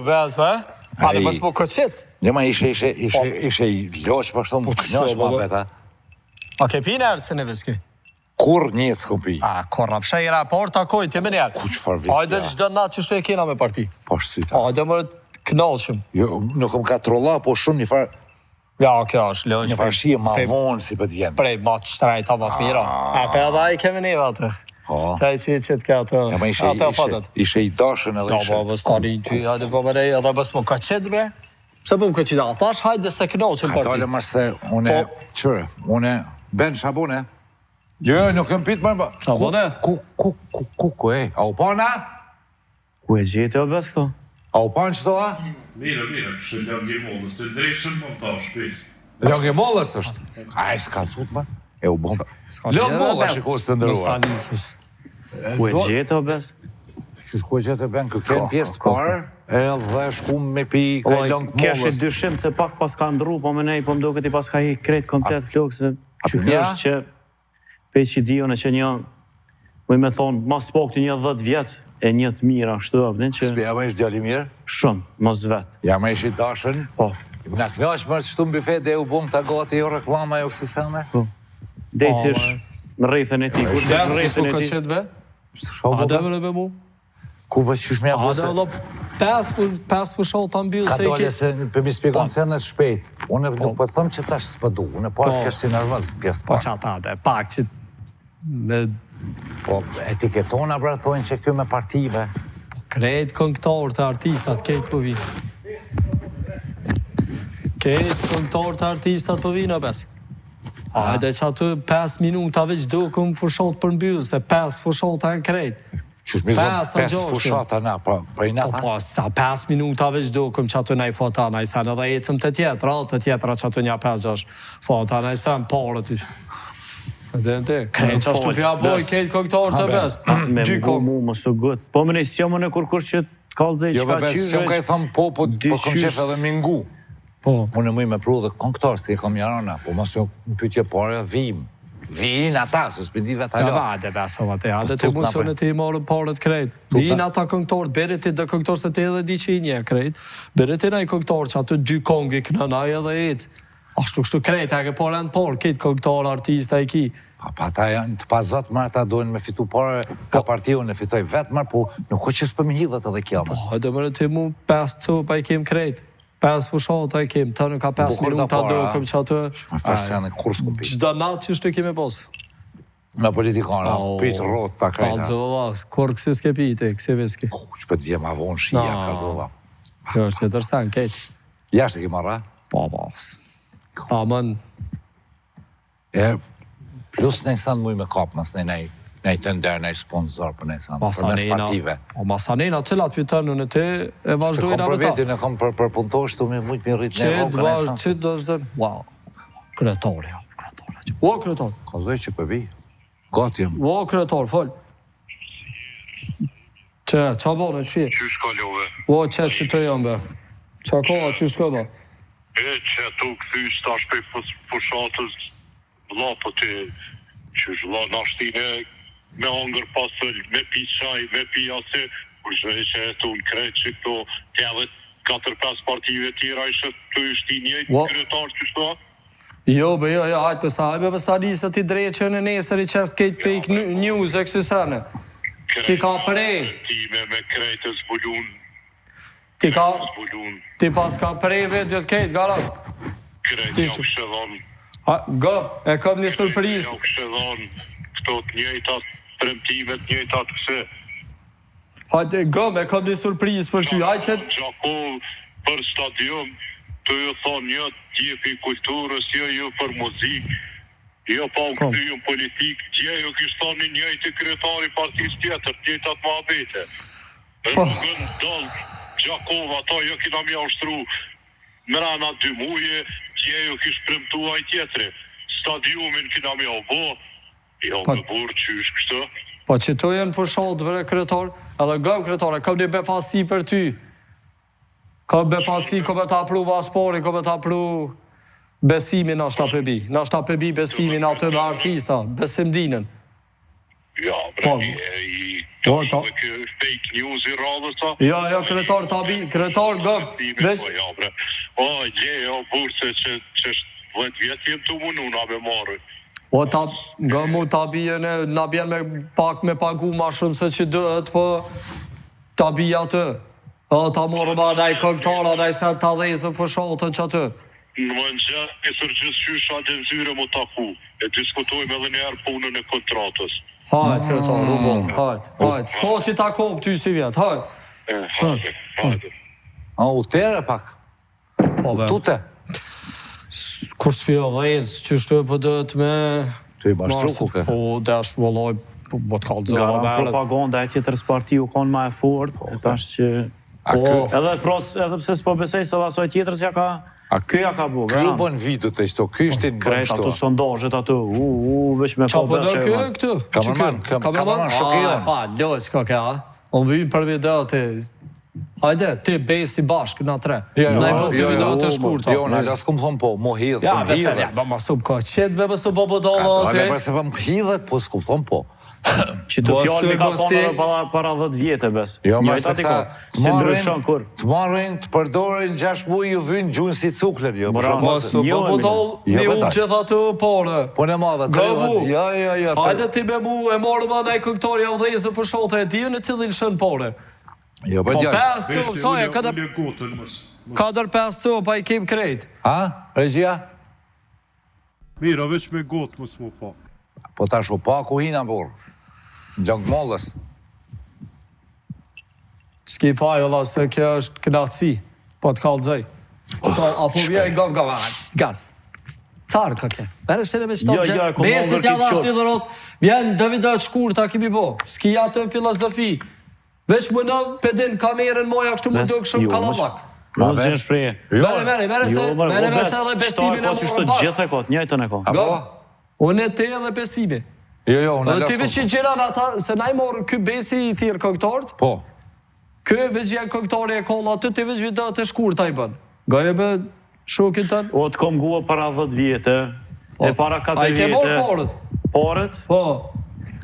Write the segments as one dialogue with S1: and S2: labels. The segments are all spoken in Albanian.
S1: bez, me? Ale mos po koqit.
S2: Ne ma ishe I loq për shto më knjosh ma beta.
S1: A ke pi nërë se në veski?
S2: Kur njët s'ko pi?
S1: A, korra, pësha I raport, akoj, ti më njerë.
S2: Ku qëfar vishja?
S1: Hajde qdo natë që shtu e kena me parti.
S2: Po shtyta.
S1: Hajde më knaqëm.
S2: Jo, nuk më ka trolla, po shumë një farë...
S1: Ja, kjo është loq.
S2: Një farë shie ma vonë si për t'vjen.
S1: Prej, ma të shtrajta, ma të mira. A, pe edhe I kemi neve atë. Qaj që të ka atë.
S2: Ja, ma ishe I dashën edhe ishe.
S1: Ja, ba, stani ty, hajde po më rej, edhe bës më kaqet, bre. Pse po më kaqet, atash hajde se knaqëm parti.
S2: Ka tale marë se, une, qëre, une, ben shabune. Jo, nuk kem pit marë,
S1: Shabune?
S2: Ku e? A u pana?
S3: Ku e gjete o bes këto?
S2: A u pana qëto, a?
S4: Mire, kështë lëngi mollës, të drejshën më ta shpes.
S2: Lëngi mollës është? A e s'ka thut, ma? E u bom. Lëngi mollës shikos të ndëruar.
S3: Ku e gjete o bes?
S2: Qysh ku e gjete ben, kë kënë pjesë të parë, edhe shku me pi ka lëngë mollës.
S3: Kesh I dyshim se pak pas ka ndru, po me nej, po mdo këti pas ka I krejt komplet flok, se që kjo është që pe që dion e që një, mëj me thonë, mas po këtë një 10 vjetë, e një të mira, shtu abdin që...
S2: Ja me ishtë djali mirë?
S3: Shumë, mos vetë.
S2: Ja me ishtë dashën?
S3: Po.
S2: Në knaq mërë që shtu në bifet dhe u bum të gati jo reklama jo kësë sene?
S3: Po. Dejtë hish në rejtën e ti.
S1: Des kësë po këqet, be? A dhe vërë be mu?
S2: Ku për qysh me
S1: A dhe vëllo, pes për shohë të mbyllë se I
S2: Ka dole se për mi spikon senet shpejt. Unë nuk për thëmë që tash s'pëdu. Unë pas kesh si nervëz pjesë
S1: Po
S2: parë.
S1: që ata dhe, pak që...
S2: Po etiketona pra thojnë që kjo me partive.
S1: Krejt këngëtor të artistat, kejt po vinë. Kejt këngëtor të artistat po vinë, bes. Hajde që aty 5 minuta veç do këmë fushot për mbyllë, se 5 fushot e në krejt.
S2: Qysh mi zonë 5 fushata na, prej nata?
S1: Po, sa 5 minuta veç do këmë që aty nej fota, nej sen edhe ecëm të tjetra, të tjetra që aty një 5-6 fota, nej sen parë ty. Dhe, krejt që ashtu pja boj, kejt këngëtor të bes.
S3: Me mu, më së gëtë. Po më ne s'jo më në kur që të kalëzej
S2: Jo,
S3: që ka
S2: bes,
S3: qysh
S2: që më ka I thëmë po kom qef edhe mingu. Unë mëj me pru dhe këngëtor, se I kom jarona, po mos jo në pytje pare, vim. Vin ata, se s'pëndive ta lo.
S1: Ja, vade, bes, adhe të musën e ti marën parët krejt. Vin ata këngëtor, bere ti dhe këngëtor se ti edhe di që I nje krejt. Bere ti naj këngëtor që aty 2 kongi kënënaj edhe ecë. Ashtu kështu krejt, e ke parë në parë, kitë këngëtor, artista I ki.
S2: Pa ta janë të pazot marë, ta dojnë me fitu pare, ka partiju në fitoj vetë marë, po nuk o që s'pë me hidhet edhe kjo më.
S1: Po, edhe mërë ti mu 5 cupa I kem krejt, 5 fushata I kem, të në ka 5 minuta do këm që atë...
S2: Me farsene, kur s'ku pi.
S1: Gjda natë që shtu kemi posë.
S2: Me politikana, pitë rot ta krejta.
S1: Kalzova, kur kësi s'ke piti, kësi viski.
S2: Që për t'vje ma vonë shia, kalzova.
S1: Kjo është të tërsen, kejt.
S2: Jashtë e ki marra?
S1: Po, pas. Amen.
S2: Plus në nësan muj me kap, mas në nej të ndërë, nej sponsor për nësan, për mes partive.
S1: O masanina, cilat fitënë në te e vazhdojnë
S2: Se kom për vetin, e kom për puntoshtu, mi mujt mi rrit në evon për nësan.
S1: Qëtë do është dhe, wow, kretori, ja, kretori. O, kretor.
S2: Ka zoj që për vi, gati jem.
S1: O, kretor, fol. Qa bërë, që?
S4: Qysh ka love?
S1: O, që të jam, be. Qa koha, që shko, be?
S4: Që tu këthysh tash për fushatës, vla po të qysh vla nashtine me hangër pasëll, me pi qaj, me pi ase, kur shvej që e tu në krejt që këto tjeve 4-5 partive tjera ishë të ishti njëjtë kretar që shto?
S1: Jo, hajtë pësa njësë ti drejtë në nesër I qështë kejtë fake news e kësë sene. Ti ka prej.
S4: Ti me krejtë zbulun.
S1: Ti pas ka prej vetë gjëtë kejtë, garat.
S4: Krejtë një këshëdhon.
S1: E kam një surprizë.
S4: Një këshëdhon këto të njëjtat, premtimet njëjtat këse.
S1: Hajtë, e kam një surprizë për ty, hajtë se...
S4: Gjakov për stadium, të ju thonë një tjepi kulturës, jo për muzik, jo pa u këtyjën politik, jo kështë thonë njëjtë kretari partis tjetër, njëjtat ma abete. Rrugën dëllë, Gjakov, ata jo kina mja ushtru mrena 2 muje, jo kështë premtua I tjetëre. Stadiumin kina mja u bo, jo me burë qysh kështë.
S1: Po që të jenë fushat vërë kretar, edhe gëm kretar, kam një befasi për ty. Kam befasi, kom e ta pru vaspori, kom e ta pru besimin ashtë apëbi. Në ashtë apëbi besimin atë me artista, besim dinën.
S4: Ja, bre, i fake news i radhësa.
S1: Ja, kretar tabi, kretar gëp. Veç...
S4: Ja, bre. Burse që 10 vjetë jem të mununa me marrë.
S1: Nga mu tabi na bjen me pagu ma shumë se që dëhet, po tabi atë. Ta morë ma naj këngtara, naj se të adhezë fëshatën që atë.
S4: Në më në gjë, e sërgjës qysha dhe nëzyre më taku. E diskutojme edhe njerë punën e kontratës.
S1: Hajt, kretar, hajt. Sto që ta kopë ty si vjetë, hajt.
S4: Hajde.
S2: U tere pak. Tute.
S1: Kur s'pjo dhezë, që shtu për dët me...
S2: Të i bashtru kuke.
S1: Po, desh, vëllaj, po të kalë zëra
S3: verët. Propaganda e tjetërës parti u konë ma e fort, e tash që... Edhe pse s'po besej se vasoj tjetërës ja ka... Këja ka bu,
S2: Kjo bën vidët e qëto, kjo ishte në bën
S3: shto. Ato sondazhet ato, veç me
S1: po besë e vanë.
S2: Kameraman shokion.
S1: Pa, lojës ka ka, unë vyjë për video të... Hajde, ti besi bashkë në 3. Na i bën të video të shkurta.
S2: Jo, në lasë këmë thonë po, mo hidhë,
S1: ja, po m'hidhët. Ja, më sub ka qetë, be më sub bobo dolla atë.
S2: Ale përse për m'hidhët, po s'këmë thonë po.
S3: Që të fjallë mi ka thonë para 10 vjetë, bes.
S2: Jo, më se ta të marrin, të përdorin 6 muaj ju vynë gjunë si cukler. Jo,
S1: bobo dollë, me u gjitha të pare.
S2: Po në madhe, të rëvat,
S1: hajde ti me mu e marrë ma nej këngtari av dhejëzë për shote e tivë në cilin shën pare.
S2: Jo, për gjashtë.
S1: Po 5 të, saja, kadër 5 të, pa i kem krejt.
S2: Ha, regjia?
S5: Mira, veç me gotë mësë mu pa.
S2: Po ta shu pa ku hina burë. Në gjangë mollës.
S1: S'ki faj, ola, se kjo është knatësi, po të kalëzaj. Apo vjej gaz. Carë ka ke. Bere shtene me qëto që besit ja dhe ashtë një dhërot, vjen dëvido të shkur ta kimi bo. S'ki jatë në filozofi. Veç më në pedin kamerën moja kështu më duk shumë kalabak.
S3: Më zhjën shpreje.
S1: Mere se dhe besimin e morë bashkë.
S3: Njëjtën e ka.
S1: Unë e te edhe besimi.
S2: Jo, unë e lasë.
S1: Ti veç që gjiran ata, se na i morë kë besi i thirë këngtarët.
S2: Po.
S1: Kë veç vjen këngtari e kolla aty, ti veç video të shkur ta i bën. Ga e bë shokit tënë.
S3: O, të kom gua para 10 vjetë, e para 4 vjetë.
S1: A i ke morë parët?
S3: Parët?
S1: Po.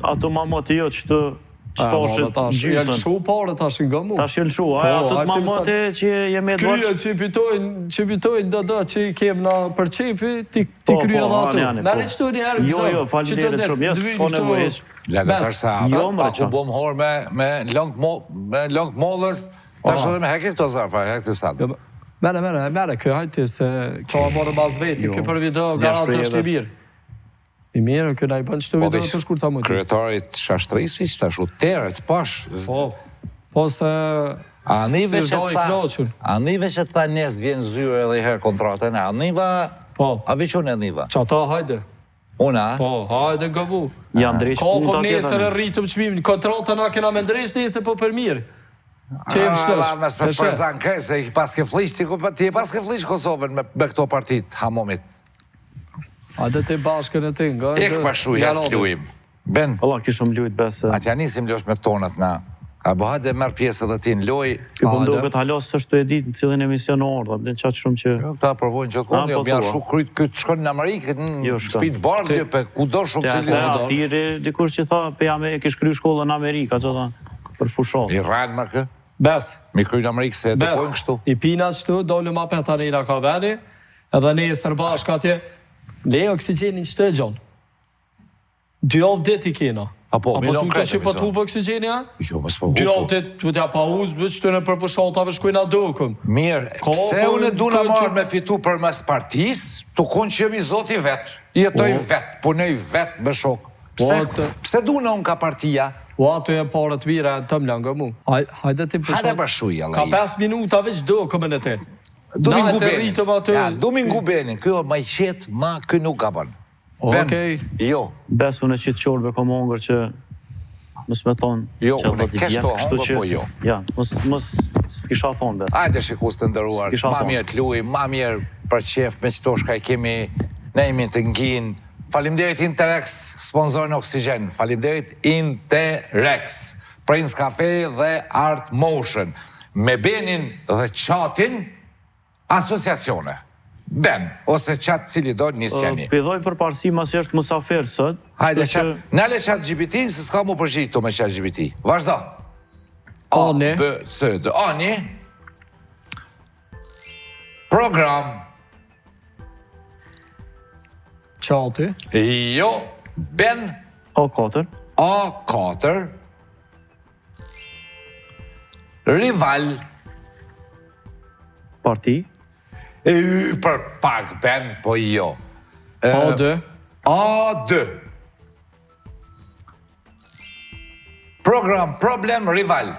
S3: Ato mamoti jo që të qëtoshit gjysën.
S1: Jelë shu parët, tash nga mu.
S3: Tash jelë shu, ato të mamote që jemi e dvaqë.
S1: Krya që vitojnë do që i kem në për qefi, ti krya dhe ato. Mere qëtu një herë kësa.
S3: Jo, faliderit shumë, jesë s'ko nevojës.
S2: Lega tërsa, pa ku bom horë me lëngë mollës, tash edhe me hekë këto zarfa, hekë të sadë.
S1: Mere, kjo hajti se ka morë bas veti, kjo për video garantë është i mirë. I mirë, kjo na i bënë qëtu video të shkur ta më të.
S2: Kryetarit shashtrisi që ta shu teret pash.
S1: Po se...
S2: A nive që ta njes vjen zyre edhe i herë kontratën, a niva... A veqon e niva?
S1: Qa ta hajde.
S2: Una?
S1: Po, hajde gëvu.
S3: Jam drejsh punë ta tjetën.
S1: Ka po nesër e rritëm qmimin, kontratën a kena me ndrejsh nesër po për mirë. Që e më shkësh.
S2: Mes për përzan kërse, i paske flish, ti e paske flish Kosovën me këto partit, hamomit.
S1: A dhe të bashkën e të nga...
S2: Ik pashu, jes t'luim. Ben.
S3: Allah, kishëm lujt besë.
S2: A t'ja nisim losh me tonët na. A bëha dhe merë pjesë edhe ti në loj.
S3: Kjo po mdo këtë halos së shtu e ditë në cilin emision në orë, dhe në qatë shumë që...
S2: Jo, ta provojnë që të konë, jo, mja shu kryt këtë shkon në Amerikë, në shpit bardhë, pe ku do shumë se lisë.
S3: Ja, thiri, dikur që tha, pe jam e kish kryu shkollë në Amerikë, që tha, për fushon.
S2: I rranë më kë?
S1: Bes.
S2: Mi kryu në Amerikë se edukojnë kështu.
S1: I pina qëtu, dole ma peta njëra ka veni, edhe ne sër bashkë atje, le oksigenin që të e gjonë. 2 javë dit i kena.
S2: Apo, milion kretë.
S1: Që për të hubë oksigenia?
S2: Jo, mësë për
S1: 2 javë dit, të vëtja pa uzbë, që të në për fëshaltave shkujna dukëm.
S2: Mirë, pse unë du në marë me fitu për mes partis, të konë që jemi zoti vetë, jetoj vetë, punoj vetë me shokë. Pse du në unë ka partia?
S1: O, ato e parët mira të më langë mu. Hajde ti për
S2: shumë.
S1: Ka 5 minuta veç dukëm në te.
S2: Domingu Benin, kjo ma i qetë, ma kjo nuk ka banë.
S1: Okej.
S2: Jo.
S3: Besu në qitë qorbe ka mongër që mësë me thonë...
S2: Jo, unë e keshto hongër, po jo.
S3: Ja, mësë kisha thonë besë.
S2: Ajde shikus të ndëruar, ma mirë të luj, ma mirë për qef me qëto shka i kemi, ne imi të nginë. Falimderit Interrex, sponsor në Oksigen. Falimderit Interrex, Prince Cafe dhe Art Motion. Me Benin dhe Qatin, asociacione. Ben, ose qatë cili do nisjani.
S3: Pidhoj për parësi mas është musafir sot.
S2: Hajde, nële qatë GPT, se s'ka mu përgjitë me qatë GPT. Vazhdo.
S1: Ani.
S2: A, B, C, D. Ani. Program.
S1: Qati.
S2: Jo. Ben.
S3: A4.
S2: A4. Rival.
S3: Parti.
S2: Y për pak, Ben, po jo.
S1: A2.
S2: A2. Program, problem, rival.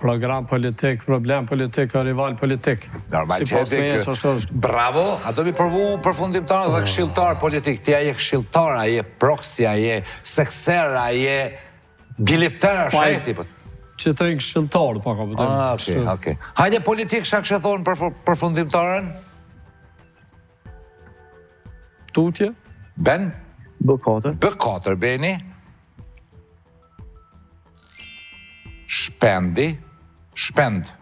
S1: Program politik, problem politik, rival politik.
S2: Normal
S1: si
S2: që
S1: pas me e që është.
S2: Bravo, a do mi përvu përfundimtar dhe këshilltar politik. Ti a je këshilltar, a je proksi, a je sekser, a je biliptar, shajti.
S1: Që të një këshilltar, pa ka pëtëm.
S2: Okej. Hajde politik, shak që thonë përfundimtarën?
S1: Tutje.
S2: Ben?
S3: B4.
S2: B4, Beni. Shpendi. Shpend.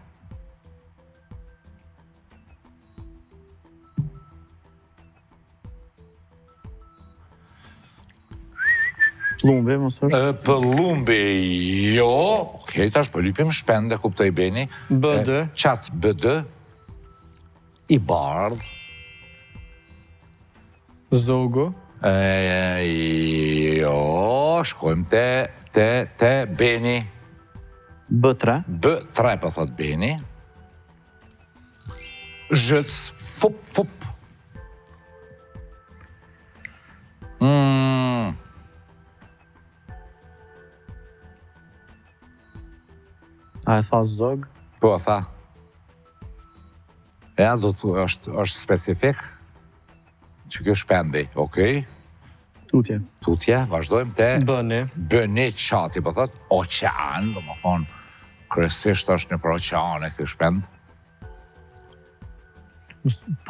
S3: Plumbi, mos është.
S2: Pëllumbi, jo. Okej, tash përlypim shpende, kuptoj Beni.
S1: BD.
S2: Qatë BD. I bardh.
S1: Zogu.
S2: Jo, shkojmë te Beni.
S3: B3.
S2: B3, për thot Beni. Zhëc, fup, fup.
S3: A e tha zog?
S2: Po, tha. Ja, është specifik. Që kjo shpendi, okej.
S3: Tutje.
S2: Tutje, vazhdojmë te...
S1: Bëni.
S2: Bëni qati, për thot, oqean, do më thonë, kërësisht është një për oqean e kjo shpend.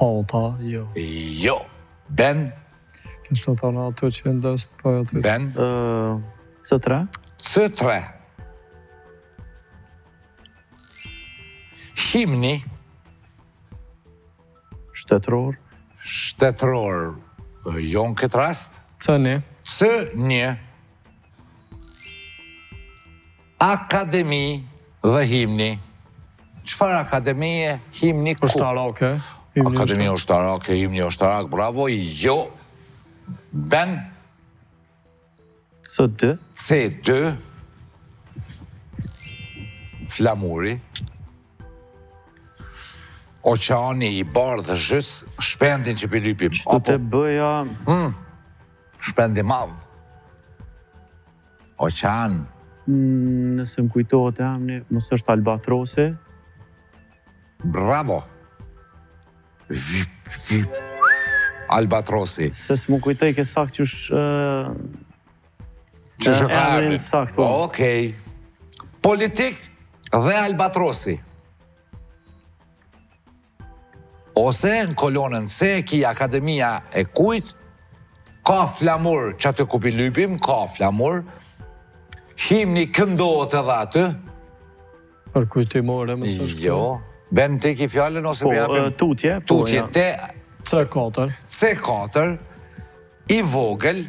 S1: Pata, jo.
S2: Jo. Ben.
S1: Kështë të në ato që ndës, po e ato.
S2: Ben.
S3: C3.
S2: C3. Himni.
S3: Shtetror.
S2: Shtetror. Jo në këtë rast.
S1: C1.
S2: C1. Akademi dhe himni. Qëfar akademie, himni ku?
S1: Ushtarake.
S2: Akademi ushtarake, himni ushtarak, bravo. Jo. Ben.
S3: C2.
S2: C2. Flamuri. Oqeani i bardhë dhe zhës, shpendin që pilypim.
S3: Qëtu të bëja...
S2: Shpendi madhë. Oqean.
S3: Nëse më kujtohet e amni, mos është albatrosi.
S2: Bravo. Albatrosi.
S3: Se s'mu kujtoj ke sakt qësh...
S2: Që shëkarni.
S3: Emrin sakt, po.
S2: Okej. Politik dhe albatrosi. Ose në kolonën C, ki akademia e kujt, ka flamur që atë ku pilypim, ka flamur, himni këndohet edhe aty.
S1: Për kujtimore, më së shkë.
S2: Jo, ben të ki fjallën ose
S3: Po,
S2: me japim?
S3: tutje.
S2: Tutje, te
S1: C4.
S2: C4, i vogël,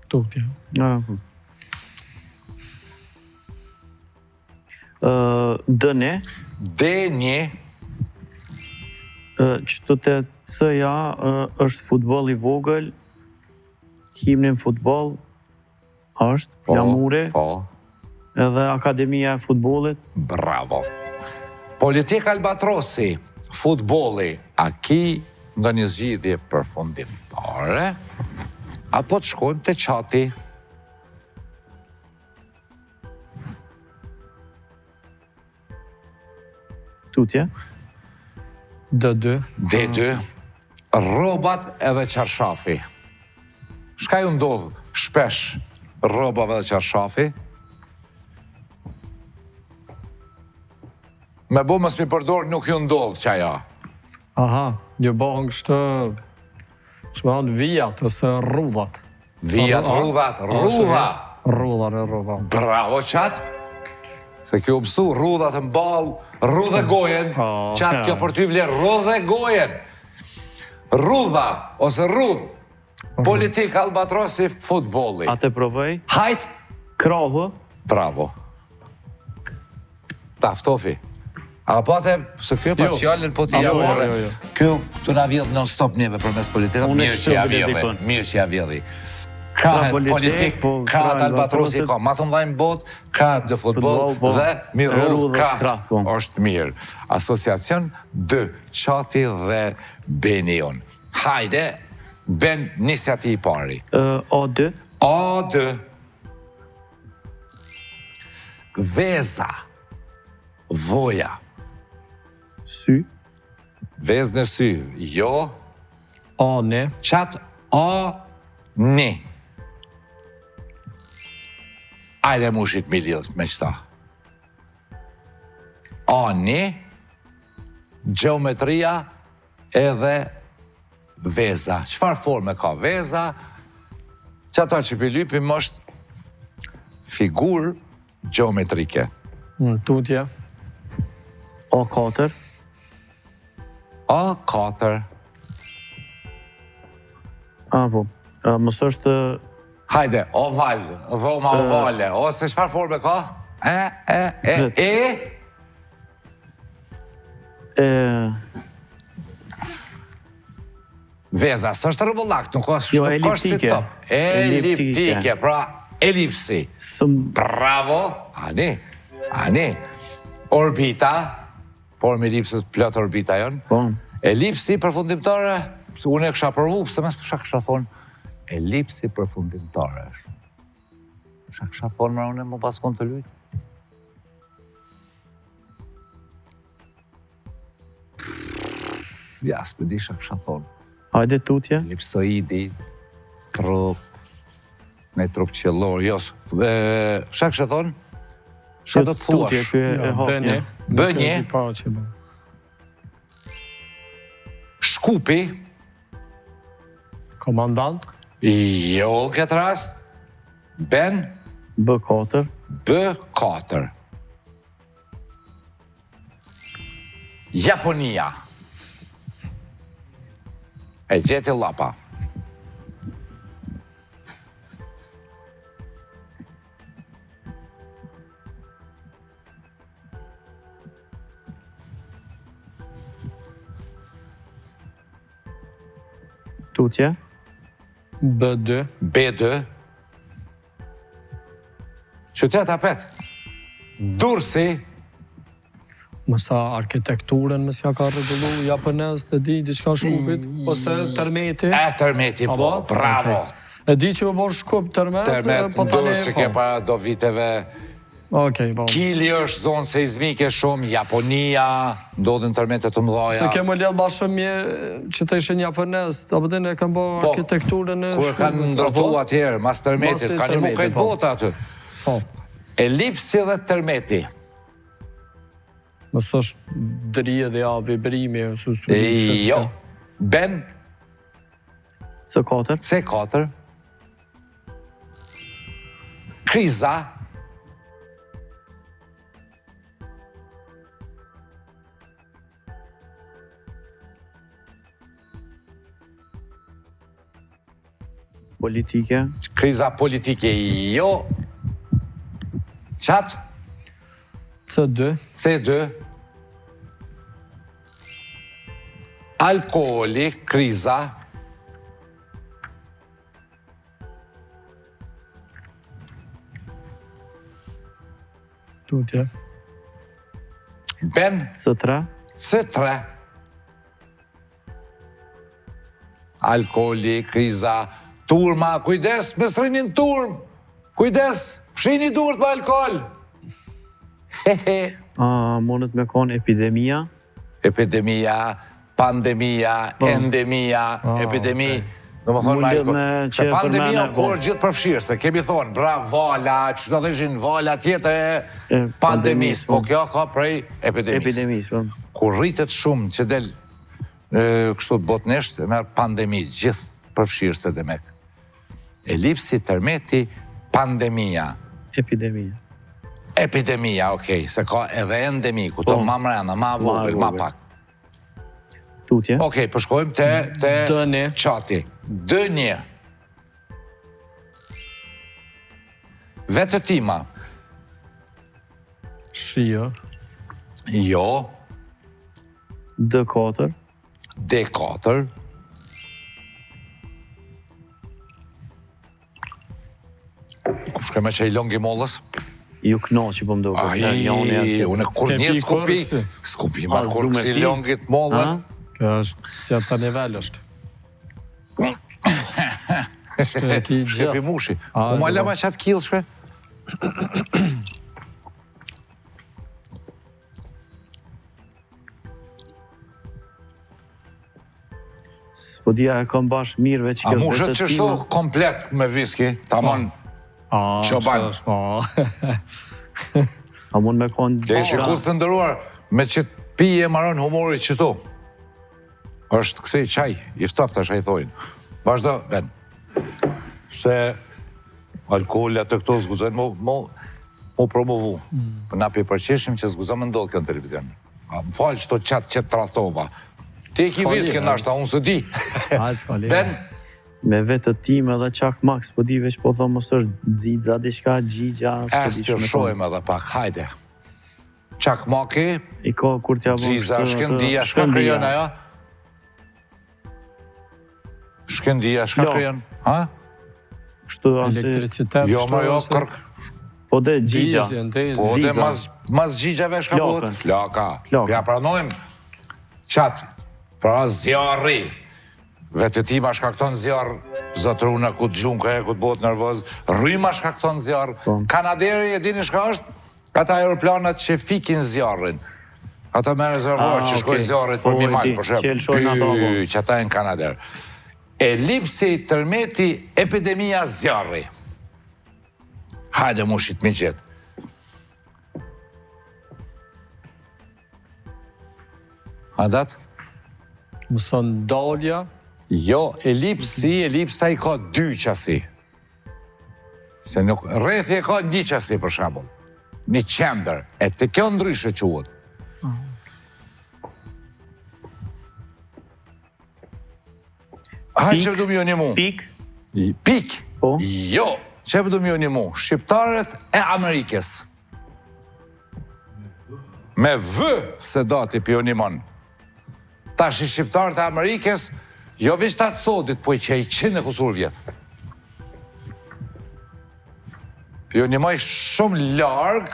S1: Tutje.
S3: D1.
S2: D1.
S3: Qëtu të C-ja është futbol i vogël, himnin futbol është, flamure, edhe akademia e futbolit.
S2: Bravo. Politik albatrosi, futboli, a ki ndo një zgjidhje përfundimtare, apo të shkojmë të qati?
S3: Tutje.
S1: D2.
S2: D2. Robat edhe qarshafi. Shka ju ndodhë shpesh robave dhe qarshafi? Me bo mës mi përdor nuk ju ndodhë qaja.
S1: Aha, një bëhën kështë... Shme hanë vijat ose rrudhat.
S2: Vijat, rrudha.
S1: Rrudha në rrudha.
S2: Bravo, qatë. Se kjo mësu, rrudha të mbal, rrudha gojen. Qatë kjo për ty vlerë, rrudha gojen. Rrudha, ose rrudh. Politik albatrosi futbolli.
S3: A të provoj?
S2: Hajt.
S3: Krahë.
S2: Bravo. Taftofi. A pate, se kjo pa qjallin, po t'i jamore. Kjo të na vjedh non-stop njeve për mes politika, mirë që ja vjedhi. Krahet politik, krahet albatrosi, ka ma të mdajnë bot, krahet dë futbol dhe miruz krahet është mirë. Asociacion dë qati dhe benion. Hajde, ben nisja ti I pari.
S3: A2.
S2: A2. Veza. Voja.
S3: Sy.
S2: Vez në sy. Jo.
S1: A, ne.
S2: Qatë A, ne. Ajde mushit mi lidhë me qëta. A, ne. Geometria edhe veza. Qëfar forme ka veza? Qëta që pilypim është figur geometrike.
S1: Tutje.
S3: A4.
S2: A4.
S3: Po. Mësë është...
S2: Hajde, oval, dhoma ovale, ose qëfar forme ka? Veza, së është rëbullak, nuk është si top. Eliptike, pra elipsi. Bravo, ani. Orbita, formë elipsës plot orbita jonë. Elipsi përfundimtare, unë e kësha përvu, pëse mes përshak kësha thonë, elipsi përfundimtare është. Përshak kësha thonë, mërë unë e më paskon të lujtë. Ja, s'me di shak kësha thonë.
S3: Hajde tutje.
S2: Elipsoidi, trup, ne trup qëllor, jos. Shak kësha thonë, shë do të thuash?
S3: Bënje.
S2: Bënje. Shkupi.
S1: Komandant.
S2: Jo, këtë rast. Ben.
S3: B4.
S2: B4. Japonia. E gjeti lapa.
S3: Tutje.
S1: B2.
S2: B2. Qytet apet. Dursi.
S1: Mësa arkitekturën mësja ka rregullu japonez të di, diçka Shkupit, ose Tërmeti.
S2: Tërmeti, po, bravo.
S1: E di që u bërë Shkup Tërmet, po tani...
S2: Dursi ke para do viteve... Kili është zonë seizmike shumë, Japonia, ndodhin tërmetet të mëdhaja.
S1: Se kemë lidhë bashkë mje që të ishen japonez, të pëtën e kanë bërë arkitekturën e
S2: Shkupit. Kur kanë ndërtu atjerë, mas tërmetit, kanë një mukajt bota aty. Elipsi dhe tërmeti.
S1: Mësë është drije dhe vibrimi.
S2: Jo. Ben.
S3: C4.
S2: C4. Kriza.
S3: Politike.
S2: Kriza politike, jo. Qatë?
S1: C2.
S2: C2. Alkoholi, kriza.
S1: Tutje.
S2: Ben.
S3: C3.
S2: C3. Alkoholi, kriza. Turma, kujdes, me sërinin turm. Kujdes, fshini durët me alkohol.
S3: Monët me konë epidemia.
S2: Epidemia, pandemia, endemia, epidemi. Në më thonë me alkohol. Se pandemia kur gjithë përfshirë, se kemi thonë, bra, vala, që në dheshin vala tjetër pandemis, po kjo ka prej epidemis. Kur rritet shumë që del kështu botnesht, e merë pandemi, gjithë përfshirë se dhe mek. Elipsi, tërmeti, Pandemia.
S3: Epidemia.
S2: Epidemia, okej, se ka edhe endemi, ku to ma mrena, ma vogël, ma pak.
S3: Tutje.
S2: Okej, përshkojmë te qati. Dënje. Vetëtima.
S1: Shio.
S2: Jo.
S3: D4.
S2: D4. Ku shkojmë që i longi mollës?
S3: Ju knoqi po mdo.
S2: Unë kur një skupi ma kur kësi longit mollës.
S1: Kjo është që të nivel është.
S2: Shkepi mushi. Ku ma lema qatë kilë shke?
S3: Po dhja e kom bash mirë veç kjo
S2: vetëtima. A mushët që shto komplet me viski, ta mon qoban.
S3: A mund me konë...
S2: Dhe që kusë të ndëruar, me që pi e maron humorit që tu. është kësej qaj, i ftofta shaj thojnë. Vazhdo, ben. Se alkoholet të këto zguzojnë, mu promovu. Për na përqeshim që zguzojnë më ndodhë kënë televizion. Më falë që to qatë që të trathova. Ti e ki viske nashta, unë së di. Ben.
S3: Me vetë të tim edhe qak maks, po di veç po thonë mos është dzidza, diçka, gjigja...
S2: Stërshojmë edhe pak, hajde. Qak maki,
S3: I ko kur t'ja vëm
S2: dzidza, shkëndia, shka kryon aja? Shkëndia, shka kryon? Ha?
S3: Kështu asi...
S1: Elektricitet,
S2: jo, më jo, kërk.
S3: Po dhe gjigja.
S2: Po dhe mas gjigjave shka bëhet? Flaka. Ja pranojmë qatë, pra zjarri. Vetëtima shkakton zjarë, zotruna ku të gjunë, ku të botë nervoz, rryma shkakton zjarë. Kanaderi e dini shka është? Ata aeroplanat që fikin zjarrin. Ata me rezervuar që shkoj zjarrit për një malë, për shemë. Që ata e në Kanader. Elipsi, tërmeti, epidemia zjarri. Hajde mu shqit mi gjithë. Hadat?
S1: Mëson dalja?
S2: Jo, elipsa i ka 2 qasi. Se nuk, rrethi e ka 1 qasi për shambull. Një qender, e të kjo ndryshe quhet. Ha, që pëdu mjo një mu?
S3: Pik?
S2: Pik? Jo, që pëdu mjo një mu? Shqiptarët e Amerikës. Me vë se dati pionimon. Ta shi shqiptarët e Amerikës, jo vishë të atë sodit, po i që i 100 e kusur vjetë. Pionimoj shumë largë,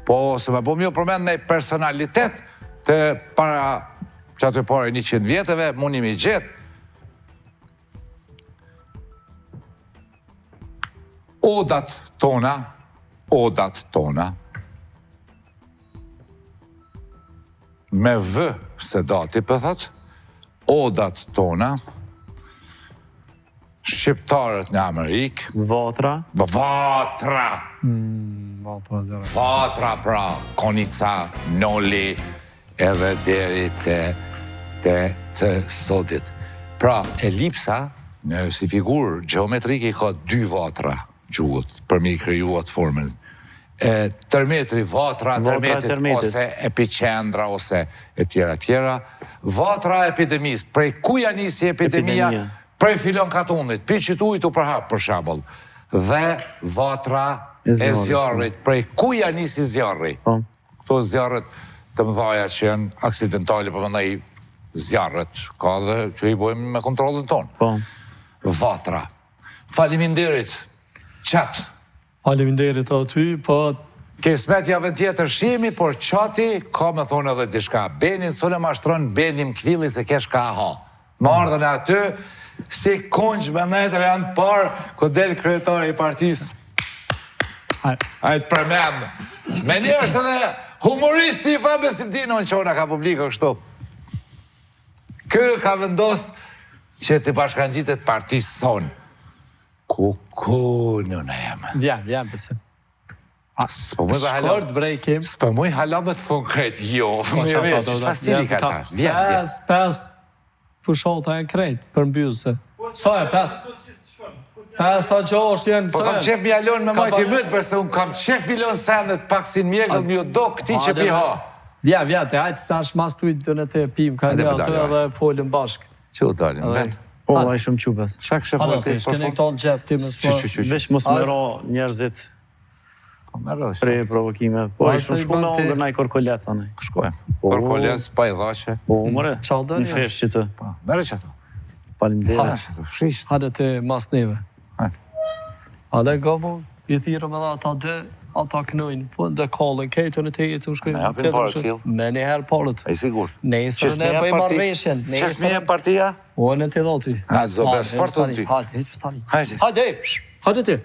S2: po se me bom jo përmend me personalitet të para që atë pare 100 vjetëve, munim i gjithë. Odat tona, me vë se dati pëthët, odat tona, shqiptarët në Amerikë...
S3: Vatra?
S2: Vatra, pra, Konica, Noli, edhe deri të sotit. Pra, elipsa, në si figurë geometrike, i ka 2 vatra, gjuhët, për mi kryuat formën. Tërmetri, vatra tërmetit, ose epicendra, ose e tjera. Vatra epidemis, prej kuja nisi epidemia, prej filon katunit, piqit ujtu për hapë për shambull, dhe vatra e zjarrit, prej kuja nisi zjarri. Këto zjarrit të mëdhaja që janë aksidentali, për mëndaj zjarrit, ka dhe që i bojmë me kontrolin tonë. Vatra. Faliminderit, qatë.
S1: Faleminderit aty, po...
S2: Kismet javën tjetër shimi, por qati ka me thonë edhe dishka. Benin sole mashtron, benim kvilli se kesh ka ha. Më ardhën e aty, si konq me metër janë parë, ku del kryetari i partisë. Ajtë përmem. Me një është edhe humoristi i fa besimtino në qona ka publiko kështu. Kë ka vendos që të bashkangjitet partisë sonë. Ku në jemë.
S1: Vjem, pëse.
S2: Shkort brejkim. S'pë muj halamet konkret, jo. Fastiri ka ta. Vjem.
S1: 5 fushata e krejt për mbyllëse. Sa e 5? 5-6 janë
S2: Po kam qef mjalon me majti mëtë, përse unë kam qef milion sendet pak si në mjekëll mjë do këti që pi ha.
S1: Ja, vjetë, hajtë sa është mas të ujtë të në te pim, ka një ato edhe folën bashkë.
S2: Që u dalim, ben?
S3: Po, a i shumë qupes.
S2: Qa kështë e folë ti?
S1: Shkene këto në gjep, ti më s'po...
S3: Vesh mos më ro njerëzit prej provokime. Po, i shumë shku me ongër na i korkolet, thane.
S2: Shkojmë. Korkolet, pa i dhache.
S3: Po, mëre, në fesh që të.
S2: Mere që ato.
S3: Faleminderit.
S1: Hade të mas neve.
S2: Hajde.
S1: Hade gabo, i thirëm edhe ata dhe, ata kënojnë, po ndë kallën, kejtë në te jetë të shkojnë.
S2: Ne hapin parët t'il?
S1: Me një herë parët.
S2: E sigurt?
S1: Nesër ne po i marrëshjen.
S2: Qesmi e partia?
S1: O, në të dhoti.
S2: Hajde, zobes, fort të ti.
S1: Hajde, hejtë për stani.
S2: Hajde.
S1: Hajde, hajde ti.